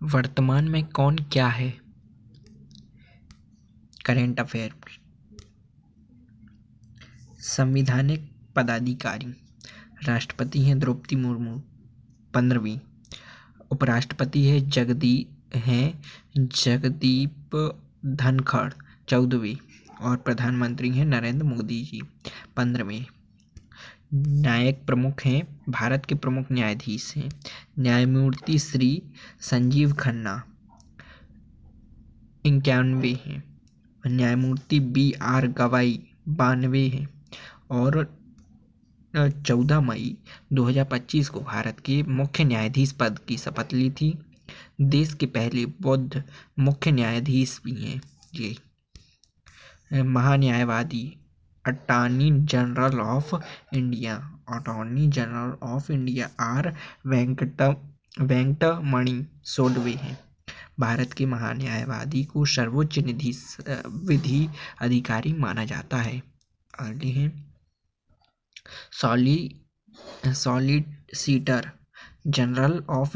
वर्तमान में कौन क्या है? Current affair. संवैधानिक पदाधिकारी। राष्ट्रपति हैं द्रौपदी मुर्मू 15वीं। उपराष्ट्रपति हैं जगदीप धनखड़ 14वीं। और प्रधानमंत्री हैं नरेंद्र मोदी जी 15वें। न्यायिक प्रमुख हैं, भारत के प्रमुख न्यायाधीश हैं न्यायमूर्ति श्री संजीव खन्ना 91 हैं। न्यायमूर्ति BR गवाई 92 हैं। और 14 मई 2025 को भारत के मुख्य न्यायाधीश पद की शपथ ली थी। देश के पहले बौद्ध मुख्य न्यायाधीश भी हैं ये। महान्यायवादी attorney general of India R Venkataramani सोढवे हैं। भारत के महान्यायवादी को सर्वोच्च विधि अधिकारी माना जाता है। आगे हैं solicitor general of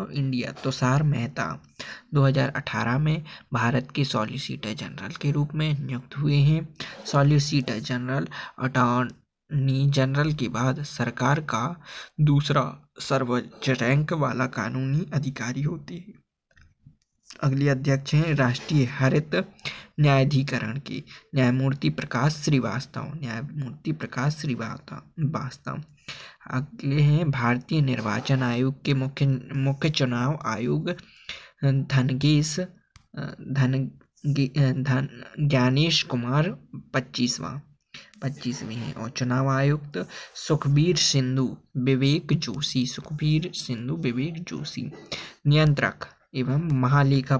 India Tushar Mehta 2018 में भारत के सॉलिसिटर जनरल के रूप में नियुक्त हुए हैं। सॉलिसिटर जनरल अटॉर्नी जनरल के बाद सरकार का दूसरा सर्वोच्च रैंक वाला कानूनी अधिकारी होते हैं। अगले अध्यक्ष हैं राष्ट्रीय हरित न्यायाधिकरण के न्यायमूर्ति प्रकाश श्रीवास्तव। अगले हैं भारतीय निर्वाचन आयोग के मुख्य चुनाव आयुक्त ज्ञानेश कुमार 25वें हैं। और चुनाव आयुक्त सुखबीर सिंधु विवेक जोशी। नियंत्रक एवं महालेखा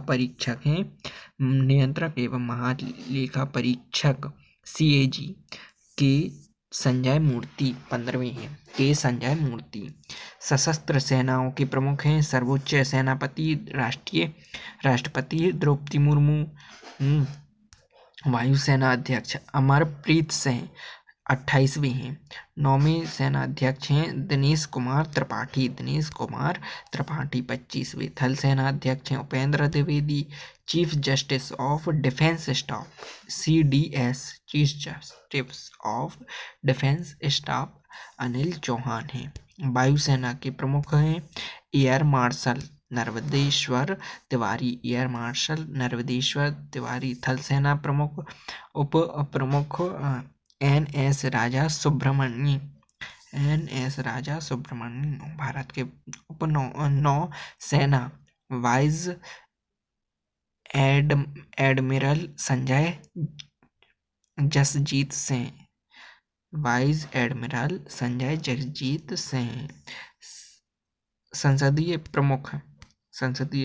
परीक्षक CAG के संजय मूर्ति 15वें हैं। सशस्त्र सेनाओं के प्रमुख हैं सर्वोच्च सेनापति राष्ट्रपति द्रौपदी मुर्मू। वायुसेना अध्यक्ष अमरप्रीत सिंह 28वें हैं। 9वें सेनाध्यक्ष हैं दिनेश कुमार त्रिपाठी 25वें। थल सेना अध्यक्ष हैं Upendra Dwivedi. Chief justice of defence staff CDS Anil Chauhan हैं। वायुसेना के प्रमुख हैं एयर मार्शल नरवदेश्वर तिवारी। थल सेना प्रमुख उप प्रमुख NS राजा सुब्रमण्यम। भारत के उप नौ सेना वाइस एडमिरल संजय जसजीत सिंह। संसदीय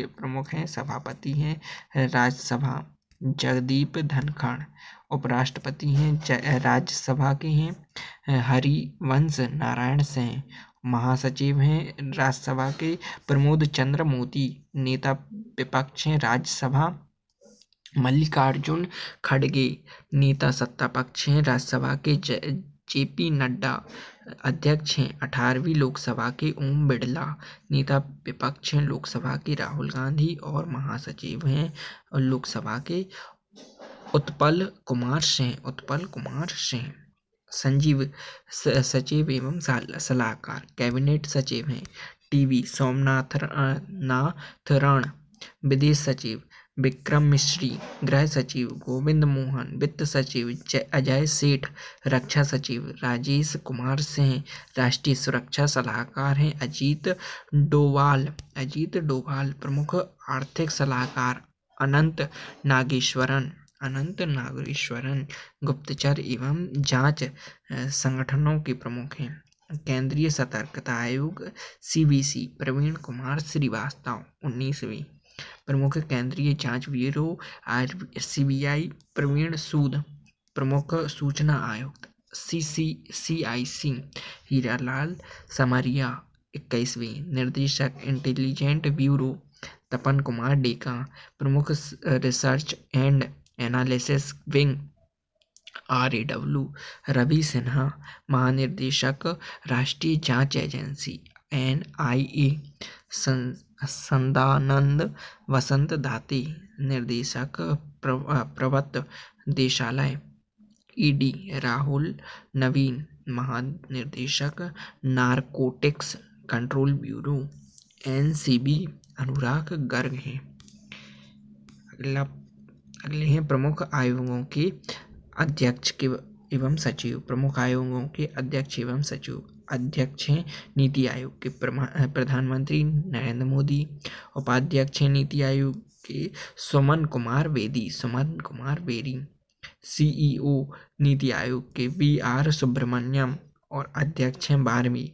प्रमुख हैं सभापति हैं राज्यसभा जगदीप धनखड़। उपराष्ट्रपति हैं राज्यसभा के हैं हरिवंश नारायण सिंह। महासचिव हैं राज्यसभा के प्रमोद चंद्र मोदी। नेता विपक्ष हैं राज्यसभा मल्लिकार्जुन खड़गे। नेता सत्ता पक्ष हैं राज्यसभा के JP नड्डा। अध्यक्ष हैं 18वीं लोकसभा के ओम बिड़ला। नेता विपक्ष हैं लोकसभा के राहुल गांधी। और महासचिव हैं लोकसभा के उत्पल कुमार सिंह। सचिव एवं सलाहकार कैबिनेट सचिव हैं TV सोमनाथन। विदेश सचिव विक्रम मिश्री। गृह सचिव गोविंद मोहन। वित्त सचिव अजय सेठ। रक्षा सचिव राजेश कुमार सिंह। राष्ट्रीय सुरक्षा सलाहकार हैं अजीत डोभाल। प्रमुख आर्थिक सलाहकार अनंत नागेश्वरन। गुप्तचर एवं जांच संगठनों के प्रमुख हैं केंद्रीय सतर्कता आयोग CBC प्रवीण कुमार श्रीवास्तव 19वीं। प्रमुख केंद्रीय जांच ब्यूरो CBI प्रवीण सूद। प्रमुख सूचना आयुक्त CIC हीरालाल समरिया 21वीं। निर्देशक इंटेलिजेंट ब्यूरो तपन कुमार डेका। प्रमुख research and analysis wing RAW Ravi Sinha. महानिदेशक राष्ट्रीय जांच एजेंसी NIA सदानंद वसंत दाती, निर्देशक प्रवर्त देशालय। ईडी राहुल नवीन, महानिर्देशक narcotics control bureau. NCB Anurag Garg हैं। अगले हैं प्रमुख आयोगों के अध्यक्ष एवं सचिव। प्रमुख आयोगों के अध्यक्ष एवं सचिव। अध्यक्ष हैं नीति आयोग के प्रधानमंत्री नरेंद्र मोदी। उपाध्यक्ष हैं नीति आयोग के सुमन कुमार बेदी। सीईओ नीति आयोग के वी.आर. सुब्रमण्यम और अध्यक्ष हैं 12वीं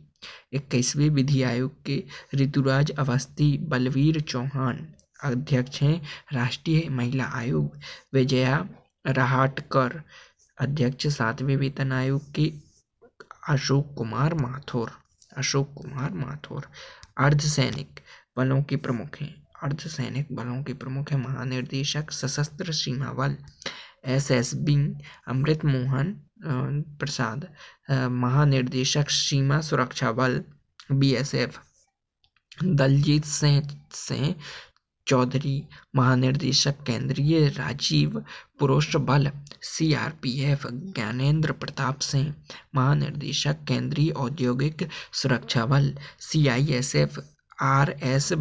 21वें विधि आयोग के ऋतुराज अवस्थी, बलवीर चौहान। अध्यक्ष हैं राष्ट्रीय महिला आयोग विजया रहाटकर। अध्यक्ष 7वें वेतन आयोग के अशोक कुमार माथुर। अर्धसैनिक बलों के प्रमुख हैं महानिर्देशक सशस्त्र सीमा बल एसएसबी अमृत मोहन प्रसाद। महानिर्देशक सीमा सुरक्षा बल बीएसएफ दलजीत सिंह चौधरी। महानिर्देशक केंद्रीय राजीव पुरुष बल सीआरपीएफ ज्ञानेंद्र प्रताप सिंह। महानिर्देशक केंद्रीय औद्योगिक सुरक्षा बल सीआईएसएफ आरएस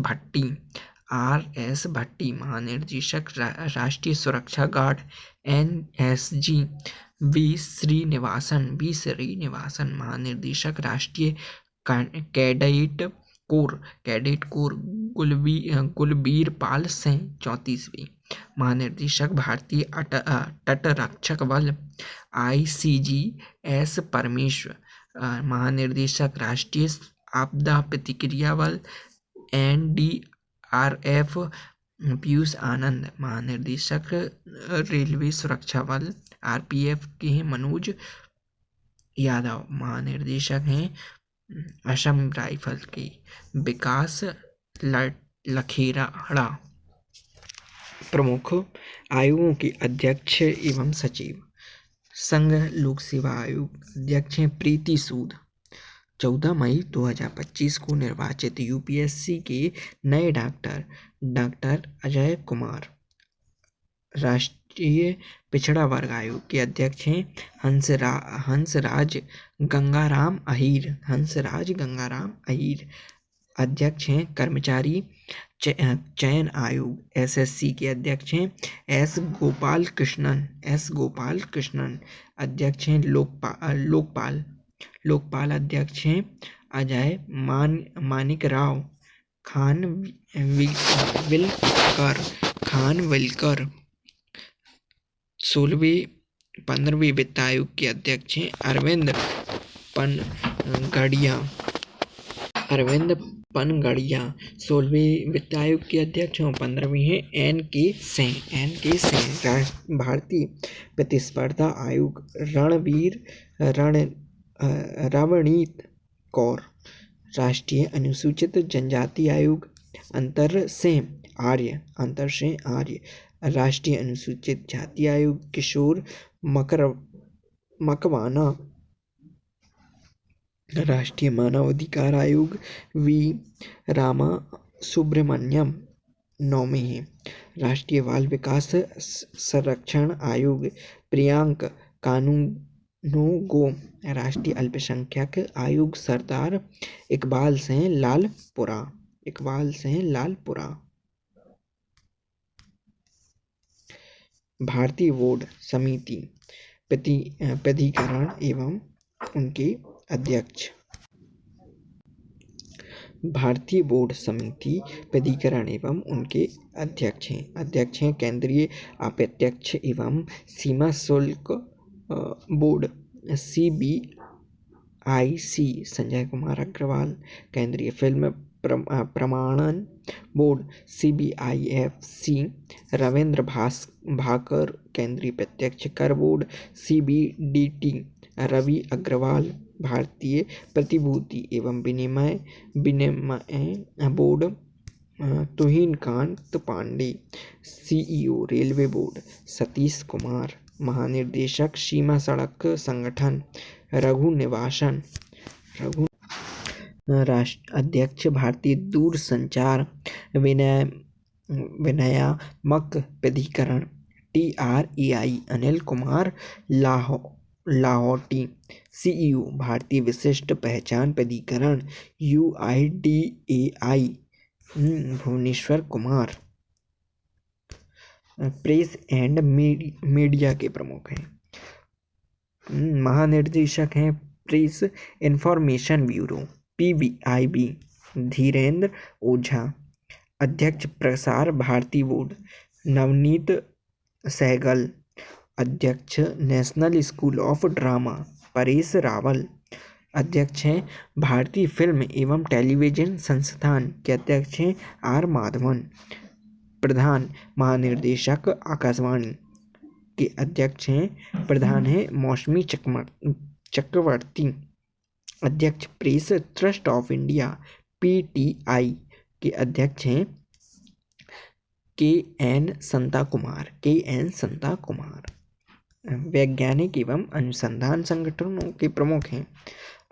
भट्टी। महानिर्देशक राष्ट्रीय सुरक्षा गार्ड एनएसजी वी श्रीनिवासन। महानिर्देशक राष्ट्रीय कैडेट कोर गुलबीर पाल सिंह 34वीं। महानिर्देशक भारतीय तटरक्षक बल आईसीजीएस परमेश्वर। महानिर्देशक राष्ट्रीय आपदा प्रतिक्रिया बल एनडीआरएफ पीयूष आनंद। महानिर्देशक रेलवे सुरक्षा बल आरपीएफ के हैं मनोज यादव। महानिर्देशक हैं असम राइफल के विकास लखेड़ा। प्रमुख आयोगों के अध्यक्ष एवं सचिव। संघ लोक सेवा आयोग अध्यक्ष हैं प्रीति सूद। 14 मई 2025 को निर्वाचित यूपीएससी के नए डॉक्टर अजय कुमार। राष्ट्रीय पिछड़ा वर्ग आयोग के अध्यक्ष हैं हंसराज गंगाराम अहीर। अध्यक्ष हैं कर्मचारी चयन आयोग एसएससी के अध्यक्ष हैं एस गोपाल कृष्णन। अध्यक्ष हैं लोकपाल। अध्यक्ष हैं अजय मानिक राव खानविलकर। 15वें वित्त आयोग के अध्यक्ष हैं अरविंद पनगड़िया। 16वें वित्त आयोग के अध्यक्ष हैं 15वीं हैं एन.के. सिंह। भारतीय प्रतिस्पर्धा आयोग रवनीत कौर। राष्ट्रीय अनुसूचित जनजाति आयोग अंतर सिंह आर्य। राष्ट्रीय अनुसूचित जाति आयोग किशोर मकवाना। राष्ट्रीय मानव अधिकार आयोग वी रामा सुब्रमण्यम 9वें हैं। राष्ट्रीय बाल विकास संरक्षण आयोग प्रियांक कानूनगो। राष्ट्रीय अल्पसंख्यक आयोग सरदार इकबाल सिंह लालपुरा। भारतीय बोर्ड समिति प्राधिकरण एवं उनके अध्यक्ष। भारतीय बोर्ड समिति प्राधिकरण एवं उनके अध्यक्ष हैं केंद्रीय अप्रत्यक्ष एवं सीमा शुल्क बोर्ड सीबीआईसी संजय कुमार अग्रवाल। केंद्रीय फिल्म प्रमाणन बोर्ड सीबीआईएफसी रविंद्र भाकर। केंद्रीय प्रत्यक्ष कर बोर्ड सीबीडीटी रवि अग्रवाल। भारतीय प्रतिभूति एवं विनिमय board Tuhin Kanta Pandey. CEO railway board Satish Kumar. महानिर्देशक सीमा सड़क संगठन रघु राष्ट्र अध्यक्ष भारतीय दूरसंचार विनियामक प्राधिकरण TRAI अनिल कुमार लाहौटी। CEO भारतीय विशिष्ट पहचान प्राधिकरण UIDAI Bhuvneshwar Kumar. Press and media के प्रमुख हैं। महानिर्देशक हैं press information bureau PIB Dhirendra Ojha. अध्यक्ष प्रसार भारती बोर्ड नवनीत सहगल। अध्यक्ष national school of drama Paresh Rawal. अध्यक्ष हैं भारतीय फिल्म एवं टेलीविजन संस्थान के अध्यक्ष हैं R माधवन। प्रधान महानिर्देशक आकाशवाणी के अध्यक्ष हैं प्रधान हैं मौसमी चक्रवर्ती। अध्यक्ष press trust of India PTI के अध्यक्ष हैं KN संता कुमार। वैज्ञानिक एवं अनुसंधान संगठनों के प्रमुख हैं।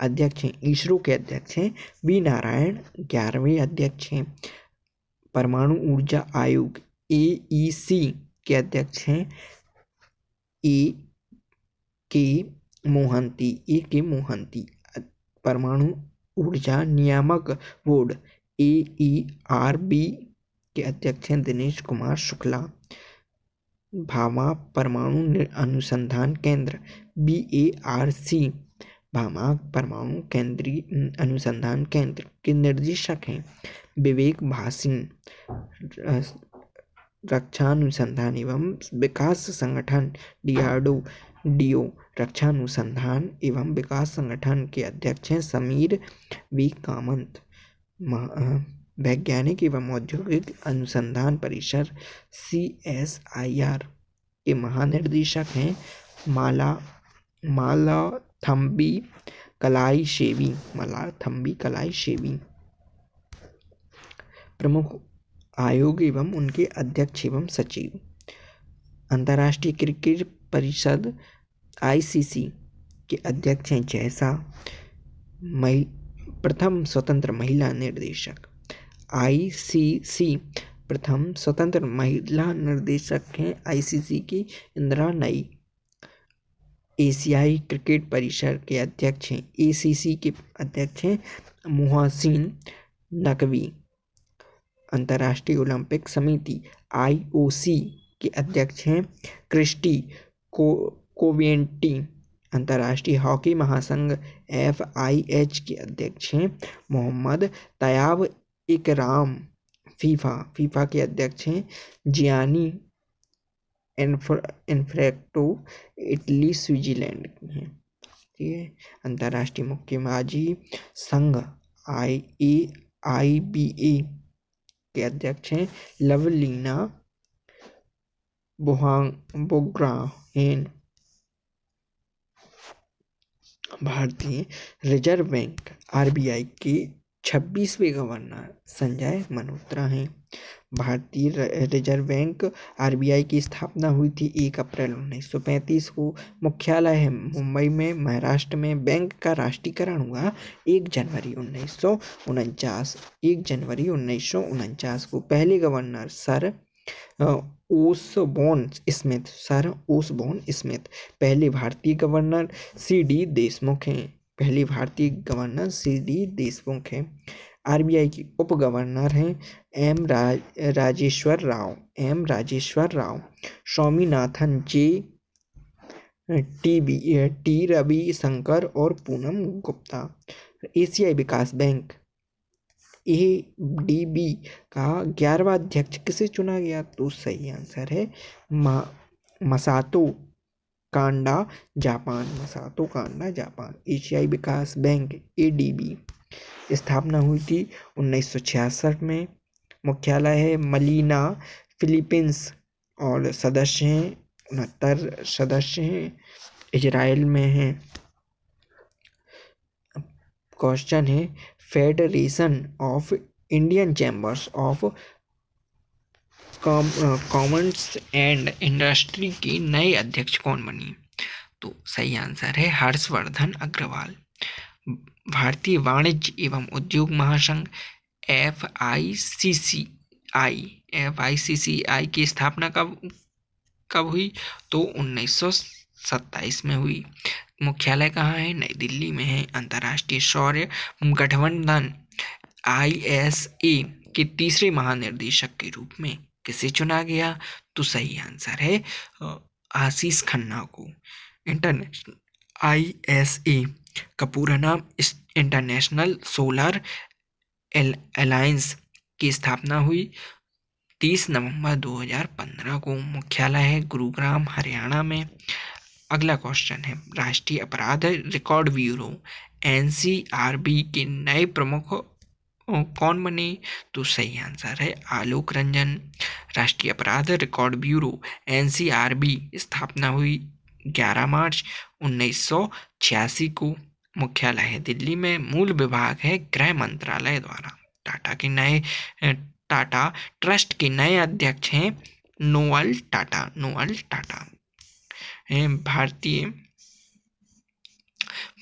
अध्यक्ष हैं इसरो के अध्यक्ष हैं V नारायण। 11वें अध्यक्ष हैं परमाणु ऊर्जा आयोग AEC के अध्यक्ष हैं A.K. मोहंती। परमाणु ऊर्जा नियामक बोर्ड AERB के अध्यक्ष हैं दिनेश कुमार शुक्ला। भाभा परमाणु अनुसंधान केंद्र BARC भाभा परमाणु केंद्रीय अनुसंधान केंद्र के निर्देशक हैं विवेक भासीन। रक्षा अनुसंधान एवं विकास संगठन DRDO रक्षा अनुसंधान एवं विकास संगठन के अध्यक्ष हैं समीर V कामत। वैज्ञानिक एवं औद्योगिक अनुसंधान परिषद CSIR के महानिर्देशक हैं मालाथम्बी कलाई शेवी। प्रमुख आयोग एवं उनके अध्यक्ष एवं सचिव। अंतर्राष्ट्रीय क्रिकेट परिषद ICC के अध्यक्ष हैं जैसा। प्रथम स्वतंत्र महिला निर्देशक ICC प्रथम स्वतंत्र महिला निर्देशक हैं ICC की इंदिरा नई। एशियाई क्रिकेट परिषद के अध्यक्ष हैं ACC के अध्यक्ष हैं मुहसिन नकवी। अंतर्राष्ट्रीय ओलंपिक समिति IOC के अध्यक्ष हैं क्रिस्टी कोवेंटी। अंतर्राष्ट्रीय हॉकी महासंघ FIH के अध्यक्ष हैं मोहम्मद तैयब इकराम। फीफा के अध्यक्ष हैं जियानी इन्फैंटो इटली स्विट्जरलैंड हैं। ठीक है। अंतर्राष्ट्रीय मुक्केबाजी संघ IAIBA के अध्यक्ष हैं लवलीना बोग्राहेन। भारतीय रिजर्व बैंक RBI के 26वें गवर्नर संजय मल्होत्रा हैं। भारतीय रिजर्व बैंक RBI की स्थापना हुई थी 1 अप्रैल 1935 को। मुख्यालय है मुंबई में, महाराष्ट्र में। बैंक का राष्ट्रीयकरण हुआ 1 जनवरी 1949 को। पहले गवर्नर सर ओसबोर्न स्मिथ। पहले भारतीय गवर्नर CD देशमुख हैं। RBI की उप गवर्नर हैं M राजेश्वर राव। स्वामीनाथन T रवि शंकर और पूनम गुप्ता। एशियाई विकास बैंक ADB का 11वां अध्यक्ष किसे चुना गया? तो सही आंसर है मसातो कांडा जापान। एशियाई विकास बैंक ADB स्थापना हुई थी 1966 में। मुख्यालय है मनीला फिलीपींस और 69 सदस्य हैं इजराइल में हैं। क्वेश्चन है federation of Indian chambers of commerce and industry के नए अध्यक्ष कौन बनी? तो सही आंसर है हर्षवर्धन अग्रवाल। भारतीय वाणिज्य एवं उद्योग महासंघ FICCI की स्थापना कब हुई? तो 1927 में हुई। मुख्यालय कहाँ है? नई दिल्ली में है। अंतर्राष्ट्रीय सौर गठबंधन ISA के तीसरे महानिर्देशक के रूप में किसे चुना गया? तो सही आंसर है आशीष खन्ना को। इंटरनेशनल ISA का पूरा नाम इंटरनेशनल सोलर अलायंस की स्थापना हुई 30 नवंबर 2015 को। मुख्यालय है गुरुग्राम, हरियाणा में। अगला क्वेश्चन है, राष्ट्रीय अपराध रिकॉर्ड ब्यूरो NCRB के नए प्रमुख कौन बने? तो सही आंसर है आलोक रंजन। राष्ट्रीय अपराध रिकॉर्ड ब्यूरो NCRB स्थापना हुई 11 मार्च 1986 को। मुख्यालय है दिल्ली में। मूल विभाग है गृह मंत्रालय द्वारा। टाटा ट्रस्ट के नए अध्यक्ष हैं नोअल टाटा।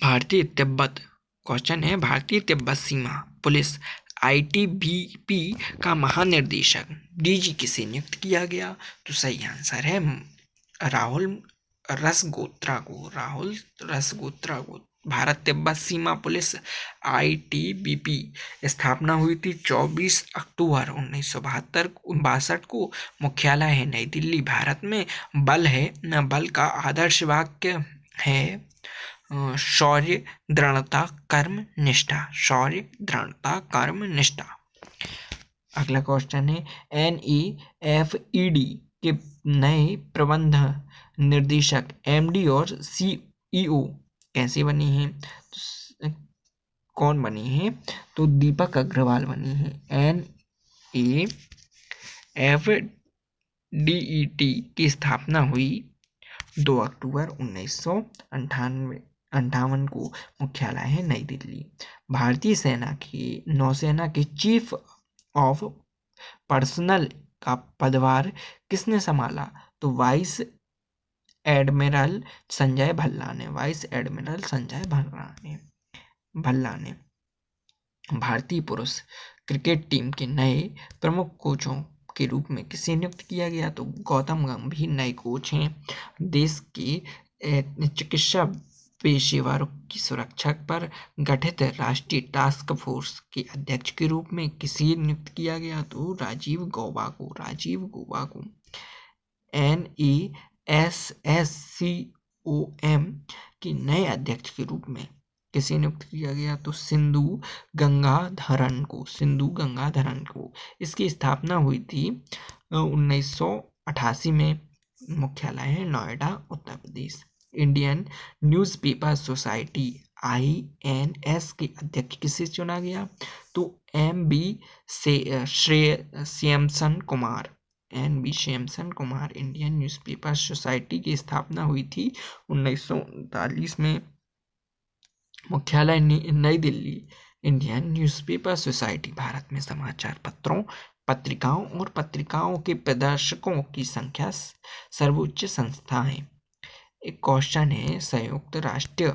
भारतीय तिब्बत क्वेश्चन है, भारतीय तिब्बत सीमा पुलिस ITBP का महानिर्देशक DG किसे नियुक्त किया गया? तो सही आंसर है राहुल रसगोत्रा को। भारत तिब्बत सीमा पुलिस ITBP स्थापना हुई थी 24 अक्टूबर 1962 को। मुख्यालय है नई दिल्ली, भारत में। बल का आदर्श वाक्य है शौर्य, दृढ़ता, कर्म, निष्ठा। अगला क्वेश्चन है, NAFED के नए प्रबंध निर्देशक MD और CEO कैसे बने हैं? कौन बने हैं? तो दीपक अग्रवाल बने हैं। NAFED की स्थापना हुई 2 अक्टूबर 1958 को। मुख्यालय है नई दिल्ली। भारतीय नौसेना के चीफ ऑफ पर्सनल का पदभार किसने संभाला? तो वाइस एडमिरल संजय भल्ला ने। भारतीय पुरुष क्रिकेट टीम के नए प्रमुख कोचों के रूप में किसे नियुक्त किया गया? तो गौतम गंभीर नए कोच हैं। देश के चिकित्सा पेशेवरों की सुरक्षा पर गठित राष्ट्रीय टास्क फोर्स के अध्यक्ष के रूप में किसे नियुक्त किया गया? तो राजीव गौबा को। NASSCOM के नए अध्यक्ष के रूप में किसे नियुक्त किया गया? तो सिंधु गंगाधरन को। इसकी स्थापना हुई थी 1988 में। मुख्यालय है Noida, Uttar Pradesh. Indian newspaper society INS के अध्यक्ष किसे चुना गया? तो MB श्यामसन कुमार। इंडियन न्यूज़पेपर सोसाइटी की स्थापना हुई थी 1939 में। मुख्यालय Nai Delhi. Indian newspaper society Bharat में समाचार पत्रों, पत्रिकाओं के प्रदर्शकों की संख्या सर्वोच्च संस्था है। एक क्वेश्चन है, संयुक्त राष्ट्र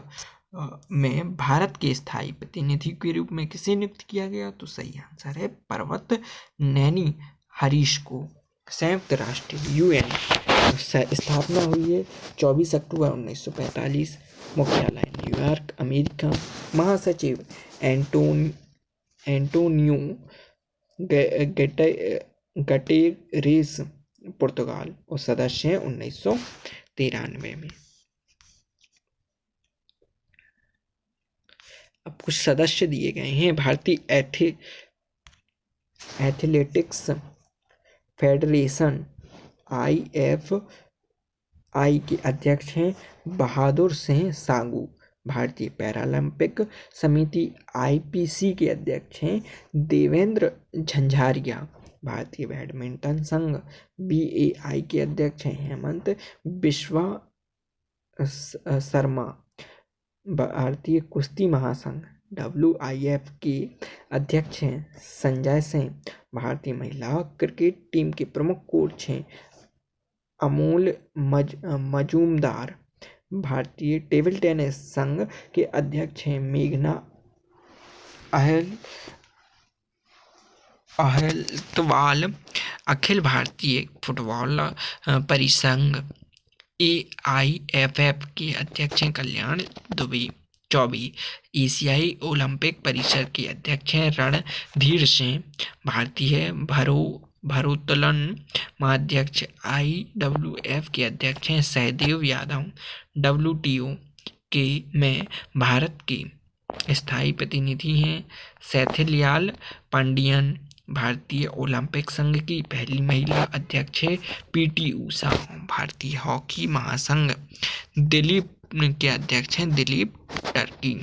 में भारत के स्थायी प्रतिनिधि के रूप में किसे नियुक्त किया गया? तो सही आंसर है पर्वत नैनी हरीश को। संयुक्त राष्ट्र UN स्थापना हुई है 24 अक्टूबर 1945। मुख्यालय न्यूयॉर्क, अमेरिका। महासचिव एंटोनियो गटेरेस, पुर्तगाल। और सदस्य हैं 1993 में। अब कुछ सदस्य दिए गए हैं। भारतीय एथलेटिक्स फेडरेशन IFI के अध्यक्ष हैं बहादुर सिंह सागू। भारतीय पैरालंपिक समिति IPC के अध्यक्ष हैं देवेंद्र झंझारिया। भारतीय बैडमिंटन संघ BAI के अध्यक्ष हैं हेमंत बिश्वा शर्मा। भारतीय कुश्ती महासंघ WIF के अध्यक्ष हैं संजय सिंह। भारतीय महिला क्रिकेट टीम के प्रमुख कोच हैं अमोल मजूमदार। भारतीय टेबल टेनिस संघ के अध्यक्ष हैं मेघना अहलवाल अखिल भारतीय फुटबॉल परिसंघ AIFF के अध्यक्ष हैं कल्याण दुबे। 24 एशियाई ओलंपिक परिषद के अध्यक्ष हैं रणधीर सिंह। भारतीय भारोत्तोलन महाध्यक्ष IWF के अध्यक्ष हैं सहदेव यादव। WTO के में भारत के स्थायी प्रतिनिधि हैं सेथिलयाल पांडियन। भारतीय ओलंपिक संघ की पहली महिला अध्यक्ष है PT ऊषा। भारतीय हॉकी महासंघ दिलीप के अध्यक्ष हैं दिलीप टर्की।